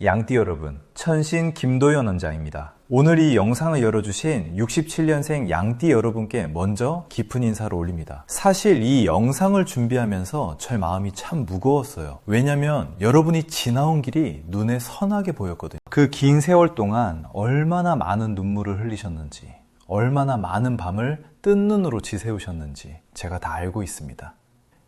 양띠 여러분, 천신 김도현 원장입니다. 오늘 이 영상을 열어주신 67년생 양띠 여러분께 먼저 깊은 인사를 올립니다. 사실 이 영상을 준비하면서 제 마음이 참 무거웠어요. 왜냐면 여러분이 지나온 길이 눈에 선하게 보였거든요. 그 긴 세월 동안 얼마나 많은 눈물을 흘리셨는지, 얼마나 많은 밤을 뜬 눈으로 지새우셨는지 제가 다 알고 있습니다.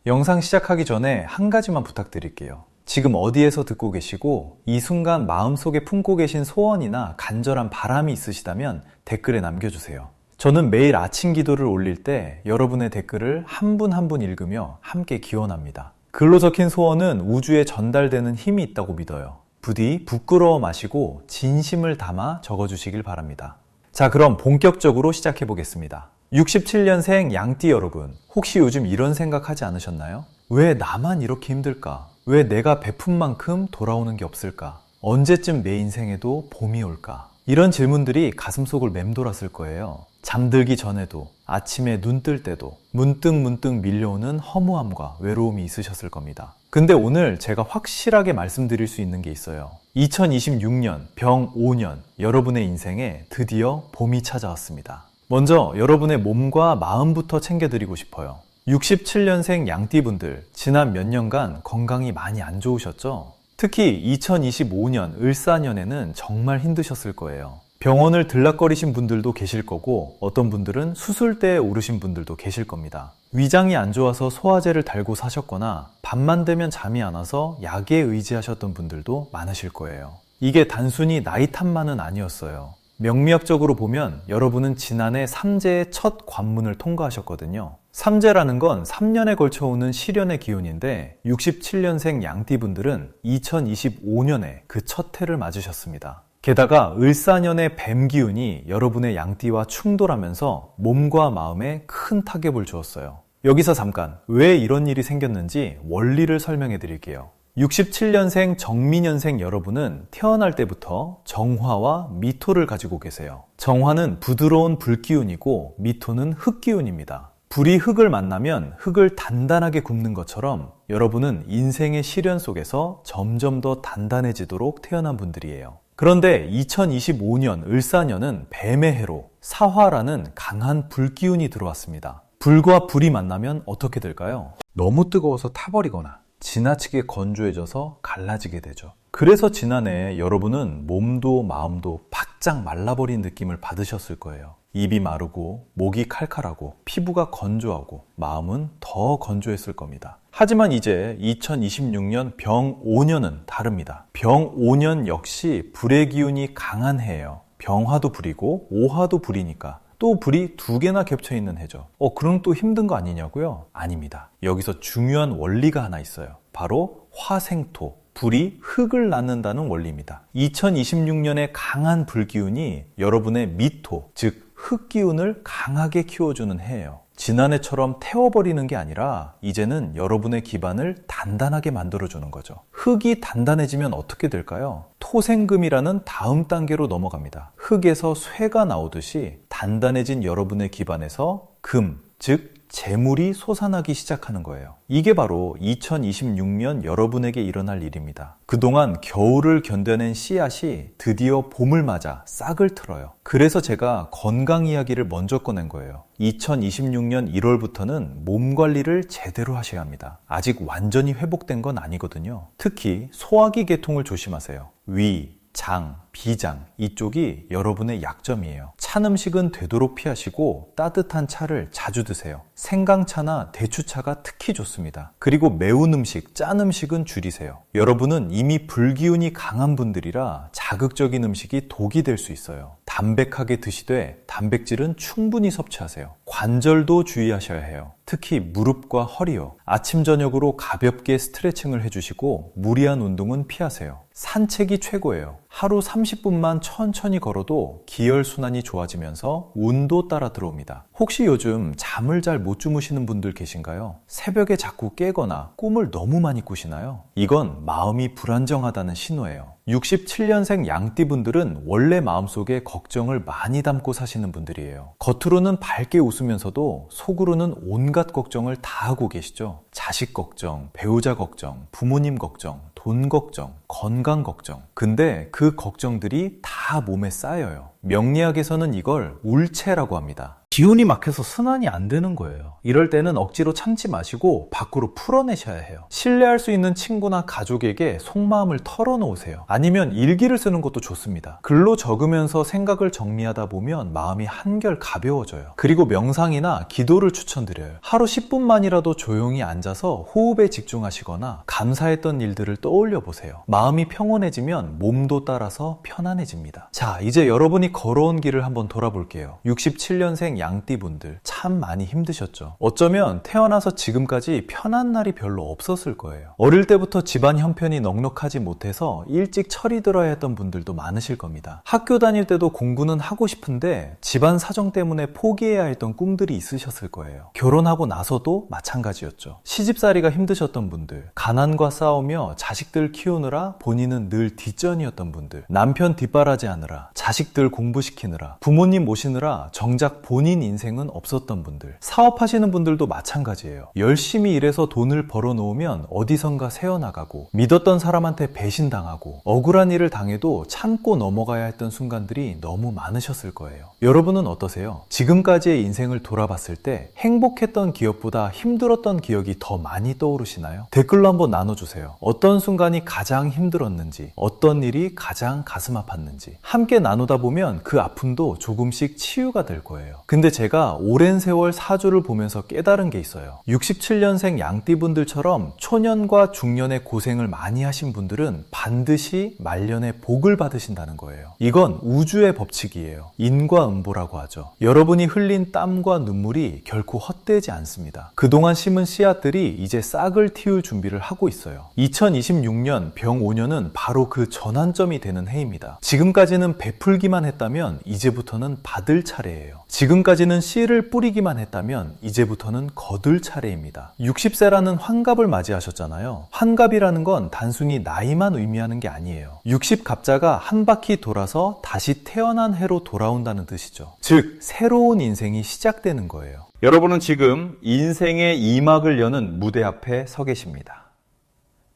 영상 시작하기 전에 한 가지만 부탁드릴게요. 지금 어디에서 듣고 계시고 이 순간 마음속에 품고 계신 소원이나 간절한 바람이 있으시다면 댓글에 남겨주세요. 저는 매일 아침 기도를 올릴 때 여러분의 댓글을 한 분 한 분 읽으며 함께 기원합니다. 글로 적힌 소원은 우주에 전달되는 힘이 있다고 믿어요. 부디 부끄러워 마시고 진심을 담아 적어주시길 바랍니다. 자, 그럼 본격적으로 시작해 보겠습니다. 67년생 양띠 여러분, 혹시 요즘 이런 생각하지 않으셨나요? 왜 나만 이렇게 힘들까? 왜 내가 베푼 만큼 돌아오는 게 없을까? 언제쯤 내 인생에도 봄이 올까? 이런 질문들이 가슴속을 맴돌았을 거예요. 잠들기 전에도, 아침에 눈 뜰 때도 문득 밀려오는 허무함과 외로움이 있으셨을 겁니다. 근데 오늘 제가 확실하게 말씀드릴 수 있는 게 있어요. 2026년 병 5년 여러분의 인생에 드디어 봄이 찾아왔습니다. 먼저 여러분의 몸과 마음부터 챙겨드리고 싶어요. 67년생 양띠분들, 지난 몇 년간 건강이 많이 안 좋으셨죠? 특히 2025년 을사년에는 정말 힘드셨을 거예요. 병원을 들락거리신 분들도 계실 거고 어떤 분들은 수술대에 오르신 분들도 계실 겁니다. 위장이 안 좋아서 소화제를 달고 사셨거나 밤만 되면 잠이 안 와서 약에 의지하셨던 분들도 많으실 거예요. 이게 단순히 나이 탓만은 아니었어요. 명리학적으로 보면 여러분은 지난해 삼재의 첫 관문을 통과하셨거든요. 삼재라는 건 3년에 걸쳐 오는 시련의 기운인데 67년생 양띠분들은 2025년에 그 첫 해를 맞으셨습니다. 게다가 을사년의 뱀 기운이 여러분의 양띠와 충돌하면서 몸과 마음에 큰 타격을 주었어요. 여기서 잠깐 왜 이런 일이 생겼는지 원리를 설명해 드릴게요. 67년생 정미년생 여러분은 태어날 때부터 정화와 미토를 가지고 계세요. 정화는 부드러운 불기운이고 미토는 흙기운입니다. 불이 흙을 만나면 흙을 단단하게 굽는 것처럼 여러분은 인생의 시련 속에서 점점 더 단단해지도록 태어난 분들이에요. 그런데 2025년 을사년은 뱀의 해로 사화라는 강한 불기운이 들어왔습니다. 불과 불이 만나면 어떻게 될까요? 너무 뜨거워서 타버리거나 지나치게 건조해져서 갈라지게 되죠. 그래서 지난해 여러분은 몸도 마음도 바짝 말라버린 느낌을 받으셨을 거예요. 입이 마르고 목이 칼칼하고 피부가 건조하고 마음은 더 건조했을 겁니다. 하지만 이제 2026년 병 5년은 다릅니다. 병 5년 역시 불의 기운이 강한 해예요. 병화도 불이고 오화도 불이니까 또 불이 두 개나 겹쳐 있는 해죠. 그럼 또 힘든 거 아니냐고요? 아닙니다. 여기서 중요한 원리가 하나 있어요. 바로 화생토, 불이 흙을 낳는다는 원리입니다. 2026년의 강한 불기운이 여러분의 미토, 즉 흙기운을 강하게 키워주는 해예요. 지난해처럼 태워버리는 게 아니라 이제는 여러분의 기반을 단단하게 만들어주는 거죠. 흙이 단단해지면 어떻게 될까요? 토생금이라는 다음 단계로 넘어갑니다. 흙에서 쇠가 나오듯이 단단해진 여러분의 기반에서 금, 즉 재물이 솟아나기 시작하는 거예요. 이게 바로 2026년 여러분에게 일어날 일입니다. 그동안 겨울을 견뎌낸 씨앗이 드디어 봄을 맞아 싹을 틀어요. 그래서 제가 건강 이야기를 먼저 꺼낸 거예요. 2026년 1월부터는 몸 관리를 제대로 하셔야 합니다. 아직 완전히 회복된 건 아니거든요. 특히 소화기 계통을 조심하세요. 위, 장, 비장 이쪽이 여러분의 약점이에요. 찬 음식은 되도록 피하시고 따뜻한 차를 자주 드세요. 생강차나 대추차가 특히 좋습니다. 그리고 매운 음식, 짠 음식은 줄이세요. 여러분은 이미 불기운이 강한 분들이라 자극적인 음식이 독이 될 수 있어요. 담백하게 드시되 단백질은 충분히 섭취하세요. 관절도 주의하셔야 해요. 특히 무릎과 허리요. 아침 저녁으로 가볍게 스트레칭을 해주시고 무리한 운동은 피하세요. 산책이 최고예요. 하루 30분만 천천히 걸어도 기혈순환이 좋아지면서 운도 따라 들어옵니다. 혹시 요즘 잠을 잘 못 주무시는 분들 계신가요? 새벽에 자꾸 깨거나 꿈을 너무 많이 꾸시나요? 이건 마음이 불안정하다는 신호예요. 67년생 양띠분들은 원래 마음속에 걱정을 많이 담고 사시는 분들이에요. 겉으로는 밝게 웃으면서도 속으로는 온갖 온갖 걱정을 다 하고 계시죠? 자식 걱정, 배우자 걱정, 부모님 걱정, 돈 걱정, 건강 걱정. 근데 그 걱정들이 다 몸에 쌓여요. 명리학에서는 이걸 울체라고 합니다. 기운이 막혀서 순환이 안 되는 거예요. 이럴 때는 억지로 참지 마시고 밖으로 풀어내셔야 해요. 신뢰할 수 있는 친구나 가족에게 속마음을 털어놓으세요. 아니면 일기를 쓰는 것도 좋습니다. 글로 적으면서 생각을 정리하다 보면 마음이 한결 가벼워져요. 그리고 명상이나 기도를 추천드려요. 하루 10분만이라도 조용히 앉아서 호흡에 집중하시거나 감사했던 일들을 떠올려 보세요. 마음이 평온해지면 몸도 따라서 편안해집니다. 자, 이제 여러분이 걸어온 길을 한번 돌아볼게요. 67년생 양띠분들 참 많이 힘드셨죠. 어쩌면 태어나서 지금까지 편한 날이 별로 없었을 거예요. 어릴 때부터 집안 형편이 넉넉하지 못해서 일찍 철이 들어야 했던 분들도 많으실 겁니다. 학교 다닐 때도 공부는 하고 싶은데 집안 사정 때문에 포기해야 했던 꿈들이 있으셨을 거예요. 결혼하고 나서도 마찬가지였죠. 시집살이가 힘드셨던 분들, 가난과 싸우며 자식들 키우느라 본인은 늘 뒷전이었던 분들, 남편 뒷바라지하느라, 자식들 공부시키느라, 부모님 모시느라 정작 본인 인생은 없었던 분들, 사업하시는 분들도 마찬가지예요. 열심히 일해서 돈을 벌어놓으면 어디선가 새어나가고, 믿었던 사람한테 배신당하고, 억울한 일을 당해도 참고 넘어가야 했던 순간들이 너무 많으셨을 거예요. 여러분은 어떠세요? 지금까지의 인생을 돌아봤을 때 행복했던 기억보다 힘들었던 기억이 더 많이 떠오르시나요? 댓글로 한번 나눠주세요. 어떤 순간이 가장 힘들었는지, 어떤 일이 가장 가슴 아팠는지. 함께 나누다 보면 그 아픔도 조금씩 치유가 될 거예요. 근데 제가 오랜 세월 사주를 보면서 깨달은 게 있어요. 67년생 양띠분들처럼 초년과 중년의 고생을 많이 하신 분들은 반드시 말년에 복을 받으신다는 거예요. 이건 우주의 법칙이에요. 인과응보라고 하죠. 여러분이 흘린 땀과 눈물이 결코 헛되지 않습니다. 그동안 심은 씨앗들이 이제 싹을 틔울 준비를 하고 있어요. 2026년 병5년은 바로 그 전환점이 되는 해입니다. 지금까지는 베풀기만 했다면 이제부터는 받을 차례예요. 지금까지는 씨를 뿌리기만 했다면 이제부터는 거둘 차례입니다. 60세라는 환갑을 맞이하셨잖아요. 환갑이라는 건 단순히 나이만 의미하는 게 아니에요. 60갑자가 한 바퀴 돌아서 다시 태어난 해로 돌아온다는 뜻이죠. 즉, 새로운 인생이 시작되는 거예요. 여러분은 지금 인생의 2막을 여는 무대 앞에 서 계십니다.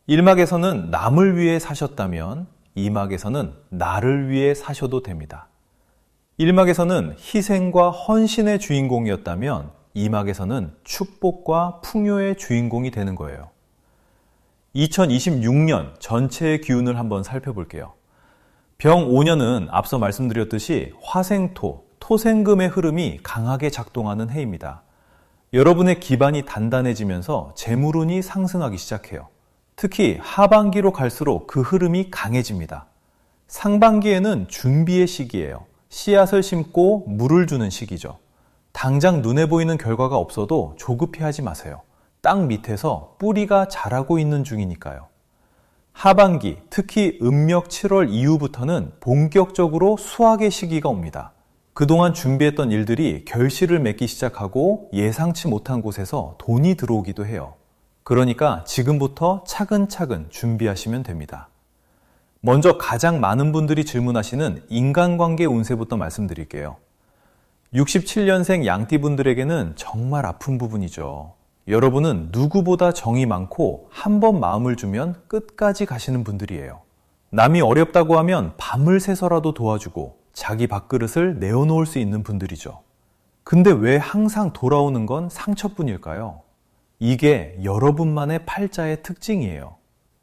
1막에서는 남을 위해 사셨다면 2막에서는 나를 위해 사셔도 됩니다. 1막에서는 희생과 헌신의 주인공이었다면 2막에서는 축복과 풍요의 주인공이 되는 거예요. 2026년 전체의 기운을 한번 살펴볼게요. 병 5년은 앞서 말씀드렸듯이 화생토, 토생금의 흐름이 강하게 작동하는 해입니다. 여러분의 기반이 단단해지면서 재물운이 상승하기 시작해요. 특히 하반기로 갈수록 그 흐름이 강해집니다. 상반기에는 준비의 시기예요. 씨앗을 심고 물을 주는 시기죠. 당장 눈에 보이는 결과가 없어도 조급해하지 마세요. 땅 밑에서 뿌리가 자라고 있는 중이니까요. 하반기, 특히 음력 7월 이후부터는 본격적으로 수확의 시기가 옵니다. 그동안 준비했던 일들이 결실을 맺기 시작하고 예상치 못한 곳에서 돈이 들어오기도 해요. 그러니까 지금부터 차근차근 준비하시면 됩니다. 먼저 가장 많은 분들이 질문하시는 인간관계 운세부터 말씀드릴게요. 67년생 양띠분들에게는 정말 아픈 부분이죠. 여러분은 누구보다 정이 많고 한 번 마음을 주면 끝까지 가시는 분들이에요. 남이 어렵다고 하면 밤을 새서라도 도와주고 자기 밥그릇을 내어놓을 수 있는 분들이죠. 근데 왜 항상 돌아오는 건 상처뿐일까요? 이게 여러분만의 팔자의 특징이에요.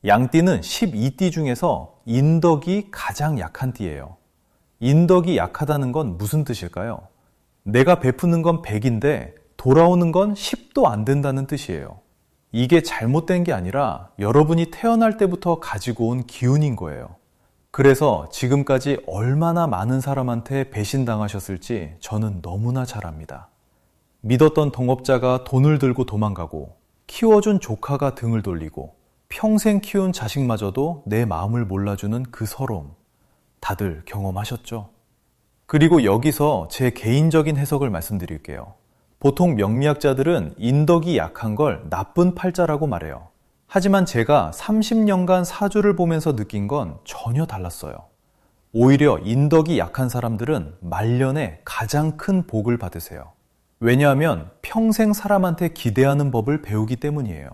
양띠는 12띠 중에서 인덕이 가장 약한 띠예요. 인덕이 약하다는 건 무슨 뜻일까요? 내가 베푸는 건 100인데 돌아오는 건 10도 안 된다는 뜻이에요. 이게 잘못된 게 아니라 여러분이 태어날 때부터 가지고 온 기운인 거예요. 그래서 지금까지 얼마나 많은 사람한테 배신당하셨을지 저는 너무나 잘 압니다. 믿었던 동업자가 돈을 들고 도망가고 키워준 조카가 등을 돌리고 평생 키운 자식마저도 내 마음을 몰라주는 그 서러움, 다들 경험하셨죠? 그리고 여기서 제 개인적인 해석을 말씀드릴게요. 보통 명리학자들은 인덕이 약한 걸 나쁜 팔자라고 말해요. 하지만 제가 30년간 사주를 보면서 느낀 건 전혀 달랐어요. 오히려 인덕이 약한 사람들은 말년에 가장 큰 복을 받으세요. 왜냐하면 평생 사람한테 기대하는 법을 배우기 때문이에요.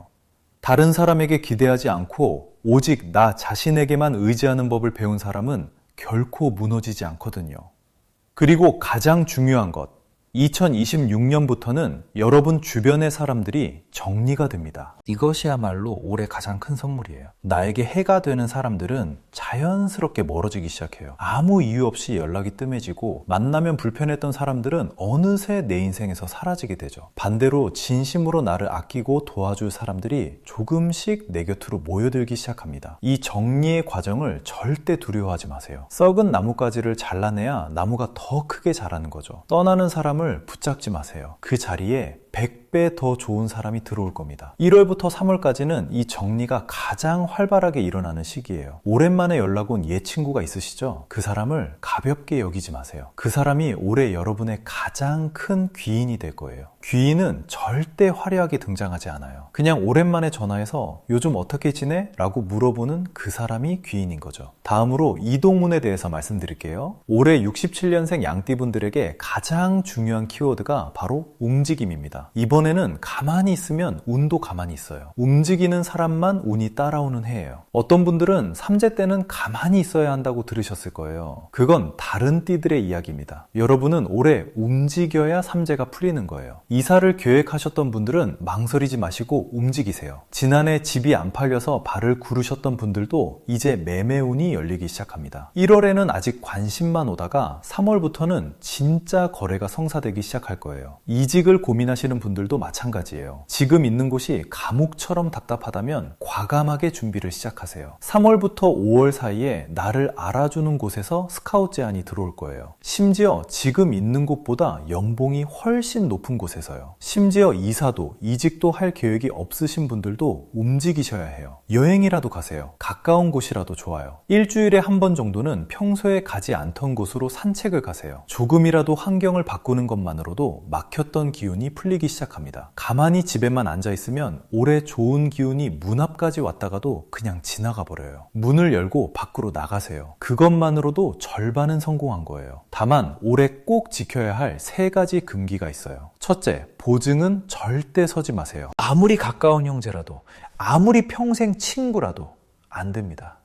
다른 사람에게 기대하지 않고 오직 나 자신에게만 의지하는 법을 배운 사람은 결코 무너지지 않거든요. 그리고 가장 중요한 것, 2026년부터는 여러분 주변의 사람들이 정리가 됩니다. 이것이야말로 올해 가장 큰 선물이에요. 나에게 해가 되는 사람들은 자연스럽게 멀어지기 시작해요. 아무 이유 없이 연락이 뜸해지고 만나면 불편했던 사람들은 어느새 내 인생에서 사라지게 되죠. 반대로 진심으로 나를 아끼고 도와줄 사람들이 조금씩 내 곁으로 모여들기 시작합니다. 이 정리의 과정을 절대 두려워하지 마세요. 썩은 나뭇가지를 잘라내야 나무가 더 크게 자라는 거죠. 떠나는 사람을 붙잡지 마세요. 그 자리에 100배 더 좋은 사람이 들어올 겁니다. 1월부터 3월까지는 이 정리가 가장 활발하게 일어나는 시기예요. 오랜만에 연락 온 옛 친구가 있으시죠? 그 사람을 가볍게 여기지 마세요. 그 사람이 올해 여러분의 가장 큰 귀인이 될 거예요. 귀인은 절대 화려하게 등장하지 않아요. 그냥 오랜만에 전화해서 요즘 어떻게 지내? 라고 물어보는 그 사람이 귀인인 거죠. 다음으로 이동운에 대해서 말씀드릴게요. 올해 67년생 양띠분들에게 가장 중요한 키워드가 바로 움직임입니다. 이번에는 가만히 있으면 운도 가만히 있어요. 움직이는 사람만 운이 따라오는 해예요. 어떤 분들은 삼재 때는 가만히 있어야 한다고 들으셨을 거예요. 그건 다른 띠들의 이야기입니다. 여러분은 올해 움직여야 삼재가 풀리는 거예요. 이사를 계획하셨던 분들은 망설이지 마시고 움직이세요. 지난해 집이 안 팔려서 발을 구르셨던 분들도 이제 매매운이 열리기 시작합니다. 1월에는 아직 관심만 오다가 3월부터는 진짜 거래가 성사되기 시작할 거예요. 이직을 고민하시는 분들도 마찬가지예요. 지금 있는 곳이 감옥처럼 답답하다면 과감하게 준비를 시작하세요. 3월부터 5월 사이에 나를 알아주는 곳에서 스카우트 제안이 들어올 거예요. 심지어 지금 있는 곳보다 연봉이 훨씬 높은 곳에서요. 심지어 이사도 이직도 할 계획이 없으신 분들도 움직이셔야 해요. 여행이라도 가세요. 가까운 곳이라도 좋아요. 일주일에 한 번 정도는 평소에 가지 않던 곳으로 산책을 가세요. 조금이라도 환경을 바꾸는 것만으로도 막혔던 기운이 풀리기 시작합니다. 가만히 집에만 앉아있으면 올해 좋은 기운이 문 앞까지 왔다가도 그냥 지나가 버려요. 문을 열고 밖으로 나가세요. 그것만으로도 절반은 성공한 거예요. 다만 올해 꼭 지켜야 할 3가지 금기가 있어요. 첫째, 보증은 절대 서지 마세요. 아무리 가까운 형제라도, 아무리 평생 친구라도 안 됩니다.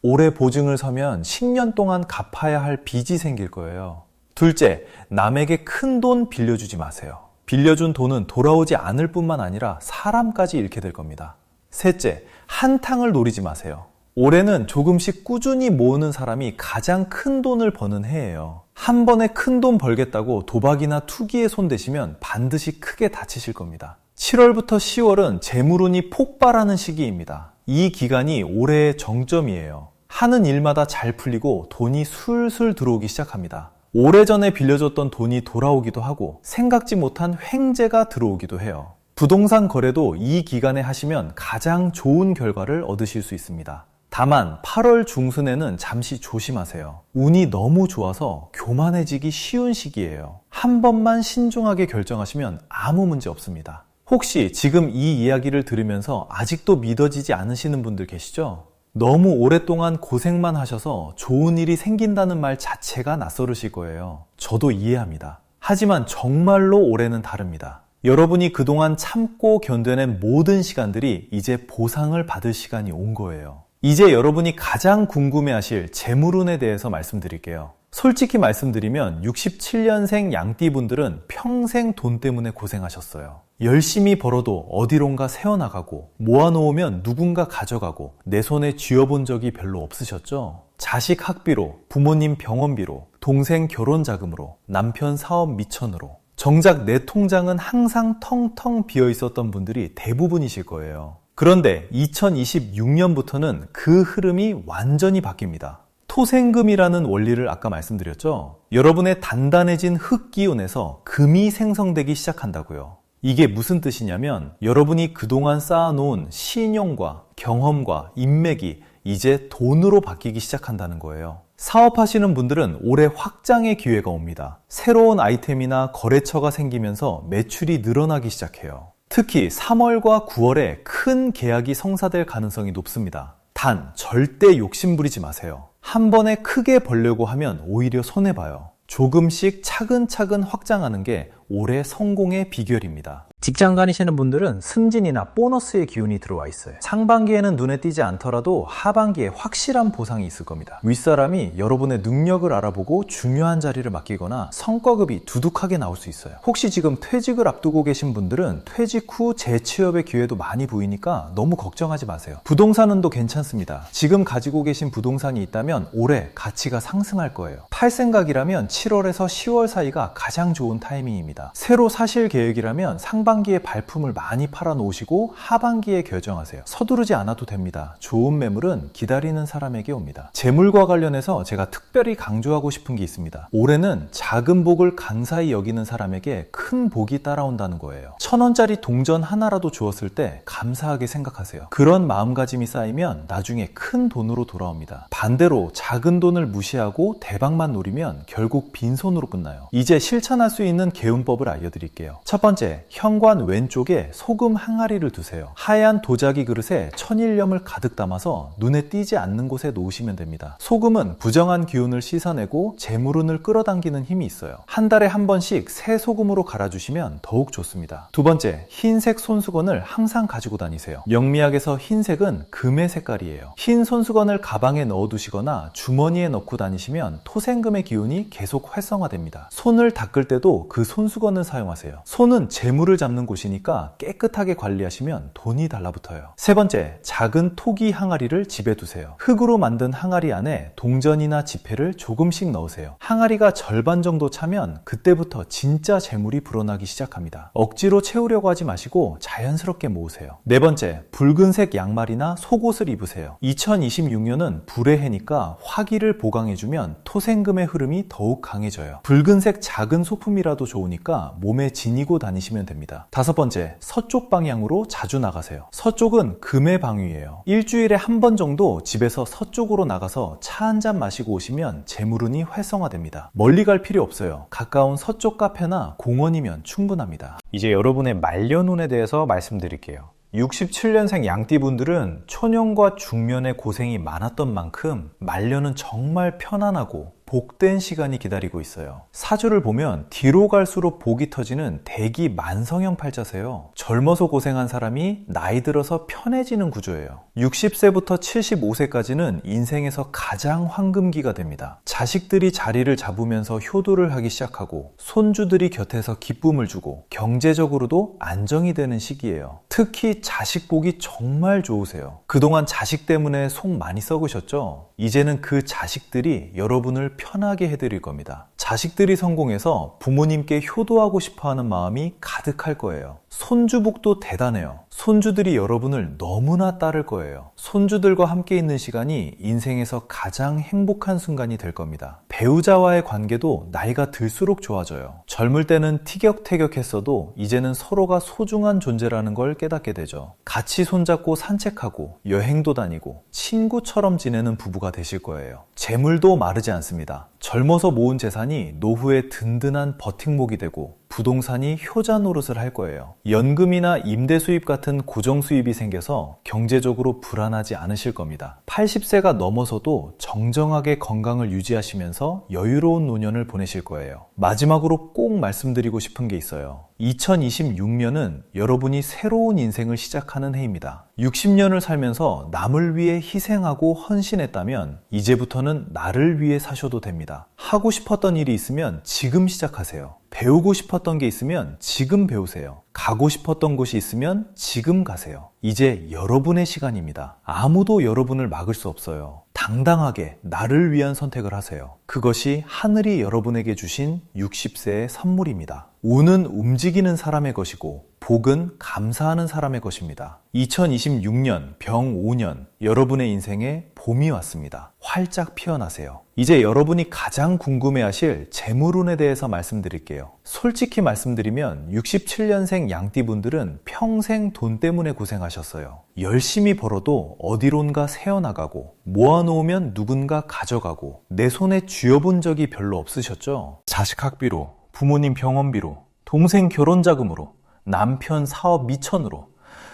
올해 보증을 서면 10년 동안 갚아야 할 빚이 생길 거예요. 둘째, 남에게 큰 돈 빌려주지 마세요. 빌려준 돈은 돌아오지 않을 뿐만 아니라 사람까지 잃게 될 겁니다. 셋째, 한탕을 노리지 마세요. 올해는 조금씩 꾸준히 모으는 사람이 가장 큰 돈을 버는 해예요. 한 번에 큰 돈 벌겠다고 도박이나 투기에 손대시면 반드시 크게 다치실 겁니다. 7월부터 10월은 재물운이 폭발하는 시기입니다. 이 기간이 올해의 정점이에요. 하는 일마다 잘 풀리고 돈이 술술 들어오기 시작합니다. 오래전에 빌려줬던 돈이 돌아오기도 하고 생각지 못한 횡재가 들어오기도 해요. 부동산 거래도 이 기간에 하시면 가장 좋은 결과를 얻으실 수 있습니다. 다만 8월 중순에는 잠시 조심하세요. 운이 너무 좋아서 교만해지기 쉬운 시기예요. 한 번만 신중하게 결정하시면 아무 문제 없습니다. 혹시 지금 이 이야기를 들으면서 아직도 믿어지지 않으시는 분들 계시죠? 너무 오랫동안 고생만 하셔서 좋은 일이 생긴다는 말 자체가 낯설으실 거예요. 저도 이해합니다. 하지만 정말로 올해는 다릅니다. 여러분이 그동안 참고 견뎌낸 모든 시간들이 이제 보상을 받을 시간이 온 거예요. 이제 여러분이 가장 궁금해하실 재물운에 대해서 말씀드릴게요. 솔직히 말씀드리면 67년생 양띠분들은 평생 돈 때문에 고생하셨어요. 열심히 벌어도 어디론가 새어나가고 모아놓으면 누군가 가져가고 내 손에 쥐어본 적이 별로 없으셨죠? 자식 학비로, 부모님 병원비로, 동생 결혼 자금으로, 남편 사업 미천으로 정작 내 통장은 항상 텅텅 비어 있었던 분들이 대부분이실 거예요. 그런데 2026년부터는 그 흐름이 완전히 바뀝니다. 토생금이라는 원리를 아까 말씀드렸죠? 여러분의 단단해진 흙기운에서 금이 생성되기 시작한다고요. 이게 무슨 뜻이냐면 여러분이 그동안 쌓아놓은 신용과 경험과 인맥이 이제 돈으로 바뀌기 시작한다는 거예요. 사업하시는 분들은 올해 확장의 기회가 옵니다. 새로운 아이템이나 거래처가 생기면서 매출이 늘어나기 시작해요. 특히 3월과 9월에 큰 계약이 성사될 가능성이 높습니다. 단 절대 욕심부리지 마세요. 한 번에 크게 벌려고 하면 오히려 손해봐요. 조금씩 차근차근 확장하는 게 올해 성공의 비결입니다. 직장 다니시는 분들은 승진이나 보너스의 기운이 들어와 있어요. 상반기에는 눈에 띄지 않더라도 하반기에 확실한 보상이 있을 겁니다. 윗사람이 여러분의 능력을 알아보고 중요한 자리를 맡기거나 성과급이 두둑하게 나올 수 있어요. 혹시 지금 퇴직을 앞두고 계신 분들은 퇴직 후 재취업의 기회도 많이 보이니까 너무 걱정하지 마세요. 부동산운도 괜찮습니다. 지금 가지고 계신 부동산이 있다면 올해 가치가 상승할 거예요. 팔 생각이라면 7월에서 10월 사이가 가장 좋은 타이밍입니다. 새로 사실 계획이라면 상반기에 발품을 많이 팔아 놓으시고 하반기에 결정하세요. 서두르지 않아도 됩니다. 좋은 매물은 기다리는 사람에게 옵니다. 재물과 관련해서 제가 특별히 강조하고 싶은 게 있습니다. 올해는 작은 복을 간사히 여기는 사람에게 큰 복이 따라온다는 거예요. 1,000원짜리 동전 하나라도 주었을 때 감사하게 생각하세요. 그런 마음가짐이 쌓이면 나중에 큰 돈으로 돌아옵니다. 반대로 작은 돈을 무시하고 대박만 노리면 결국 빈손으로 끝나요. 이제 실천할 수 있는 개운법을 알려드릴게요. 첫 번째, 현관 왼쪽에 소금 항아리를 두세요. 하얀 도자기 그릇에 천일염을 가득 담아서 눈에 띄지 않는 곳에 놓으시면 됩니다. 소금은 부정한 기운을 씻어내고 재물운을 끌어당기는 힘이 있어요. 한 달에 한 번씩 새 소금으로 갈아주시면 더욱 좋습니다. 두 번째, 흰색 손수건을 항상 가지고 다니세요. 영미학에서 흰색은 금의 색깔이에요. 흰 손수건을 가방에 넣어두시거나 주머니에 넣고 다니시면 토생금의 기운이 계속 활성화됩니다. 손을 닦을 때도 그 손수건을 사용하세요. 손은 재물을 잡는 곳이니까 깨끗하게 관리하시면 돈이 달라붙어요. 세 번째, 작은 토기 항아리를 집에 두세요. 흙으로 만든 항아리 안에 동전이나 지폐를 조금씩 넣으세요. 항아리가 절반 정도 차면 그때부터 진짜 재물이 불어나기 시작합니다. 억지로 채우려고 하지 마시고 자연스럽게 모으세요. 네 번째, 붉은색 양말이나 속옷을 입으세요. 2026년은 불의 해니까 화기를 보강해주면 토생금의 흐름이 더욱 강해져요. 붉은색 작은 소품이라도 좋으니까 몸에 지니고 다니시면 됩니다. 다섯 번째, 서쪽 방향으로 자주 나가세요. 서쪽은 금의 방위예요. 일주일에 한 번 정도 집에서 서쪽으로 나가서 차 한 잔 마시고 오시면 재물운이 활성화됩니다. 멀리 갈 필요 없어요. 가까운 서쪽 카페나 공원이면 충분합니다. 이제 여러분의 말년운에 대해서 말씀드릴게요. 67년생 양띠분들은 초년과 중년에 고생이 많았던 만큼 말년은 정말 편안하고 복된 시간이 기다리고 있어요. 사주를 보면 뒤로 갈수록 복이 터지는 대기 만성형 팔자세요. 젊어서 고생한 사람이 나이 들어서 편해지는 구조예요. 60세부터 75세까지는 인생에서 가장 황금기가 됩니다. 자식들이 자리를 잡으면서 효도를 하기 시작하고 손주들이 곁에서 기쁨을 주고 경제적으로도 안정이 되는 시기예요. 특히 자식 복이 정말 좋으세요. 그동안 자식 때문에 속 많이 썩으셨죠? 이제는 그 자식들이 여러분을 편하게 해드릴 겁니다. 자식들이 성공해서 부모님께 효도하고 싶어하는 마음이 가득할 거예요. 손주복도 대단해요. 손주들이 여러분을 너무나 따를 거예요. 손주들과 함께 있는 시간이 인생에서 가장 행복한 순간이 될 겁니다. 배우자와의 관계도 나이가 들수록 좋아져요. 젊을 때는 티격태격했어도 이제는 서로가 소중한 존재라는 걸 깨닫게 되죠. 같이 손잡고 산책하고 여행도 다니고 친구처럼 지내는 부부가 되실 거예요. 재물도 마르지 않습니다. 젊어서 모은 재산이 노후에 든든한 버팀목이 되고 부동산이 효자 노릇을 할 거예요. 연금이나 임대 수입 같은 고정 수입이 생겨서 경제적으로 불안하지 않으실 겁니다. 80세가 넘어서도 정정하게 건강을 유지하시면서 여유로운 노년을 보내실 거예요. 마지막으로 꼭 말씀드리고 싶은 게 있어요. 2026년은 여러분이 새로운 인생을 시작하는 해입니다. 60년을 살면서 남을 위해 희생하고 헌신했다면 이제부터는 나를 위해 사셔도 됩니다. 하고 싶었던 일이 있으면 지금 시작하세요. 배우고 싶었던 게 있으면 지금 배우세요. 가고 싶었던 곳이 있으면 지금 가세요. 이제 여러분의 시간입니다. 아무도 여러분을 막을 수 없어요. 당당하게 나를 위한 선택을 하세요. 그것이 하늘이 여러분에게 주신 60세의 선물입니다. 운은 움직이는 사람의 것이고 복은 감사하는 사람의 것입니다. 2026년 병 5년 여러분의 인생에 봄이 왔습니다. 활짝 피어나세요. 이제 여러분이 가장 궁금해하실 재물운에 대해서 말씀드릴게요. 솔직히 말씀드리면 67년생 양띠분들은 평생 돈 때문에 고생하셨어요. 열심히 벌어도 어디론가 새어나가고 모아놓으면 누군가 가져가고 내 손에 쥐어본 적이 별로 없으셨죠? 자식 학비로, 부모님 병원비로, 동생 결혼자금으로, 남편 사업 미천으로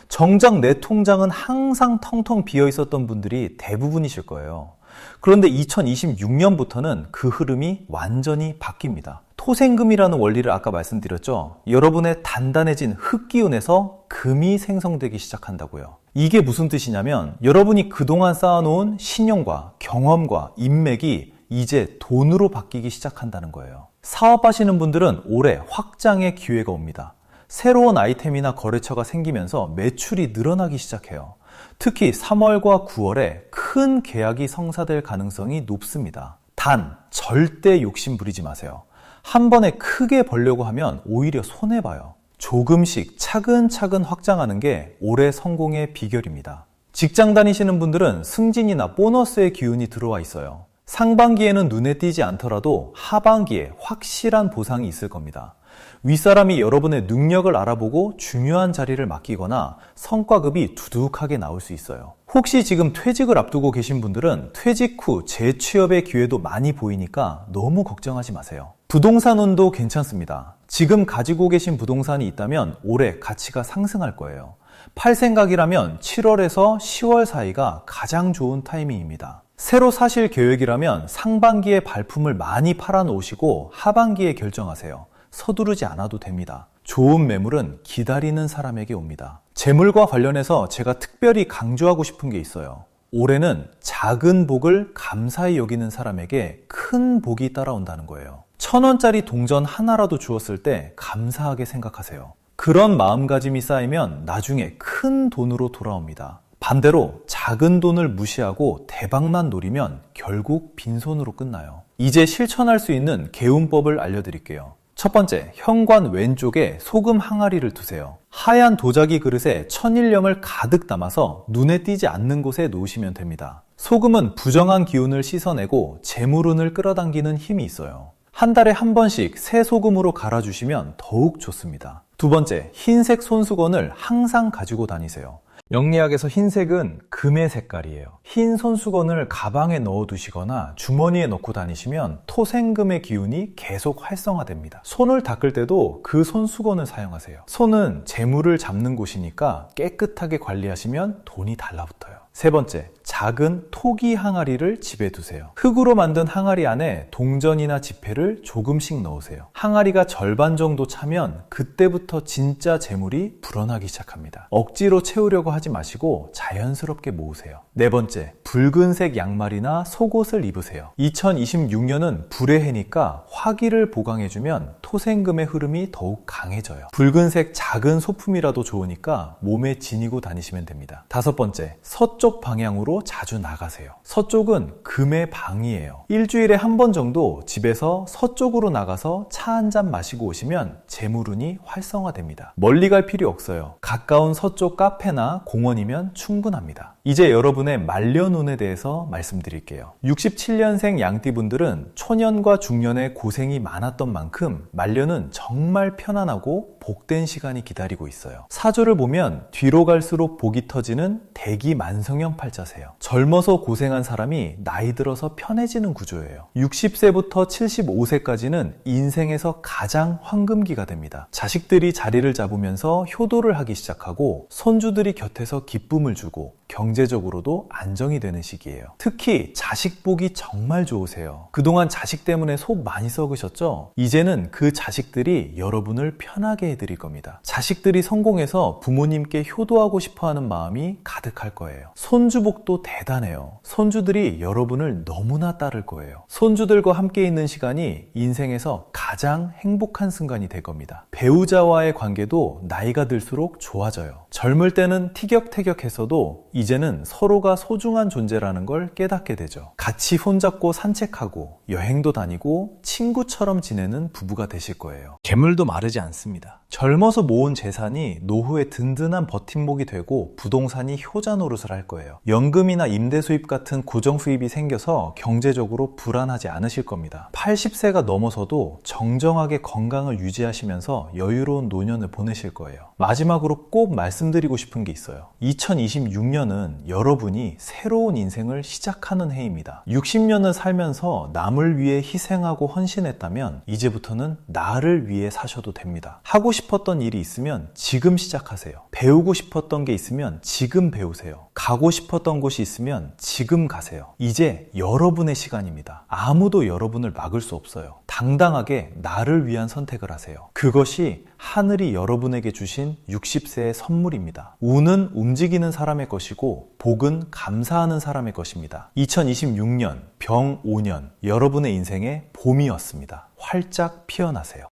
정작 내 통장은 항상 텅텅 비어 있었던 분들이 대부분이실 거예요. 그런데 2026년부터는 그 흐름이 완전히 바뀝니다. 토생금이라는 원리를 아까 말씀드렸죠. 여러분의 단단해진 흙기운에서 금이 생성되기 시작한다고요. 이게 무슨 뜻이냐면 여러분이 그동안 쌓아놓은 신용과 경험과 인맥이 이제 돈으로 바뀌기 시작한다는 거예요. 사업하시는 분들은 올해 확장의 기회가 옵니다. 새로운 아이템이나 거래처가 생기면서 매출이 늘어나기 시작해요. 특히 3월과 9월에 큰 계약이 성사될 가능성이 높습니다. 단, 절대 욕심 부리지 마세요. 한 번에 크게 벌려고 하면 오히려 손해봐요. 조금씩 차근차근 확장하는 게 올해 성공의 비결입니다. 직장 다니시는 분들은 승진이나 보너스의 기운이 들어와 있어요. 상반기에는 눈에 띄지 않더라도 하반기에 확실한 보상이 있을 겁니다. 윗사람이 여러분의 능력을 알아보고 중요한 자리를 맡기거나 성과급이 두둑하게 나올 수 있어요. 혹시 지금 퇴직을 앞두고 계신 분들은 퇴직 후 재취업의 기회도 많이 보이니까 너무 걱정하지 마세요. 부동산 운도 괜찮습니다. 지금 가지고 계신 부동산이 있다면 올해 가치가 상승할 거예요. 팔 생각이라면 7월에서 10월 사이가 가장 좋은 타이밍입니다. 새로 사실 계획이라면 상반기에 발품을 많이 팔아놓으시고 하반기에 결정하세요. 서두르지 않아도 됩니다. 좋은 매물은 기다리는 사람에게 옵니다. 재물과 관련해서 제가 특별히 강조하고 싶은 게 있어요. 올해는 작은 복을 감사히 여기는 사람에게 큰 복이 따라온다는 거예요. 1,000원짜리 동전 하나라도 주었을 때 감사하게 생각하세요. 그런 마음가짐이 쌓이면 나중에 큰 돈으로 돌아옵니다. 반대로 작은 돈을 무시하고 대박만 노리면 결국 빈손으로 끝나요. 이제 실천할 수 있는 개운법을 알려드릴게요. 첫 번째, 현관 왼쪽에 소금 항아리를 두세요. 하얀 도자기 그릇에 천일염을 가득 담아서 눈에 띄지 않는 곳에 놓으시면 됩니다. 소금은 부정한 기운을 씻어내고 재물운을 끌어당기는 힘이 있어요. 한 달에 한 번씩 새 소금으로 갈아주시면 더욱 좋습니다. 두 번째, 흰색 손수건을 항상 가지고 다니세요. 영리학에서 흰색은 금의 색깔이에요. 흰 손수건을 가방에 넣어두시거나 주머니에 넣고 다니시면 토생금의 기운이 계속 활성화됩니다. 손을 닦을 때도 그 손수건을 사용하세요. 손은 재물을 잡는 곳이니까 깨끗하게 관리하시면 돈이 달라붙어요. 세 번째, 작은 토기 항아리를 집에 두세요. 흙으로 만든 항아리 안에 동전이나 지폐를 조금씩 넣으세요. 항아리가 절반 정도 차면 그때부터 진짜 재물이 불어나기 시작합니다. 억지로 채우려고 하지 마시고 자연스럽게 모으세요. 네 번째, 붉은색 양말이나 속옷을 입으세요. 2026년은 불의 해니까 화기를 보강해주면 토생금의 흐름이 더욱 강해져요. 붉은색 작은 소품이라도 좋으니까 몸에 지니고 다니시면 됩니다. 다섯 번째, 서쪽 방향으로 자주 나가세요. 서쪽은 금의 방이에요. 일주일에 한 번 정도 집에서 서쪽으로 나가서 차 한 잔 마시고 오시면 재물운이 활성화됩니다. 멀리 갈 필요 없어요. 가까운 서쪽 카페나 공원이면 충분합니다. 이제 여러분의 말년운에 대해서 말씀드릴게요. 67년생 양띠분들은 초년과 중년에 고생이 많았던 만큼 말년은 정말 편안하고 복된 시간이 기다리고 있어요. 사주를 보면 뒤로 갈수록 복이 터지는 대기만성형 팔자세요. 젊어서 고생한 사람이 나이 들어서 편해지는 구조예요. 60세부터 75세까지는 인생에서 가장 황금기가 됩니다. 자식들이 자리를 잡으면서 효도를 하기 시작하고 손주들이 곁에서 기쁨을 주고 경제적으로도 안정이 되는 시기예요. 특히 자식 복이 정말 좋으세요. 그동안 자식 때문에 속 많이 썩으셨죠? 이제는 그 자식들이 여러분을 편하게 해드릴 겁니다. 자식들이 성공해서 부모님께 효도하고 싶어하는 마음이 가득할 거예요. 손주 복도 대단해요. 손주들이 여러분을 너무나 따를 거예요. 손주들과 함께 있는 시간이 인생에서 가장 행복한 순간이 될 겁니다. 배우자와의 관계도 나이가 들수록 좋아져요. 젊을 때는 티격태격했어도 이제는 서로가 소중한 존재라는 걸 깨닫게 되죠. 같이 손잡고 산책하고 여행도 다니고 친구처럼 지내는 부부가 되실 거예요. 재물도 마르지 않습니다. 젊어서 모은 재산이 노후에 든든한 버팀목이 되고 부동산이 효자 노릇을 할 거예요. 연금이나 임대 수입 같은 고정 수입이 생겨서 경제적으로 불안하지 않으실 겁니다. 80세가 넘어서도 정정하게 건강을 유지하시면서 여유로운 노년을 보내실 거예요. 마지막으로 꼭 말씀드리고 싶은 게 있어요. 2026년은 여러분이 새로운 인생을 시작하는 해입니다. 60년을 살면서 남을 위해 희생하고 헌신했다면 이제부터는 나를 위해 사셔도 됩니다. 하고 싶은 싶었던 일이 있으면 지금 시작하세요. 배우고 싶었던 게 있으면 지금 배우세요. 가고 싶었던 곳이 있으면 지금 가세요. 이제 여러분의 시간입니다. 아무도 여러분을 막을 수 없어요. 당당하게 나를 위한 선택을 하세요. 그것이 하늘이 여러분에게 주신 60세의 선물입니다. 운은 움직이는 사람의 것이고 복은 감사하는 사람의 것입니다. 2026년 병 5년 여러분의 인생에 봄이 왔습니다. 활짝 피어나세요.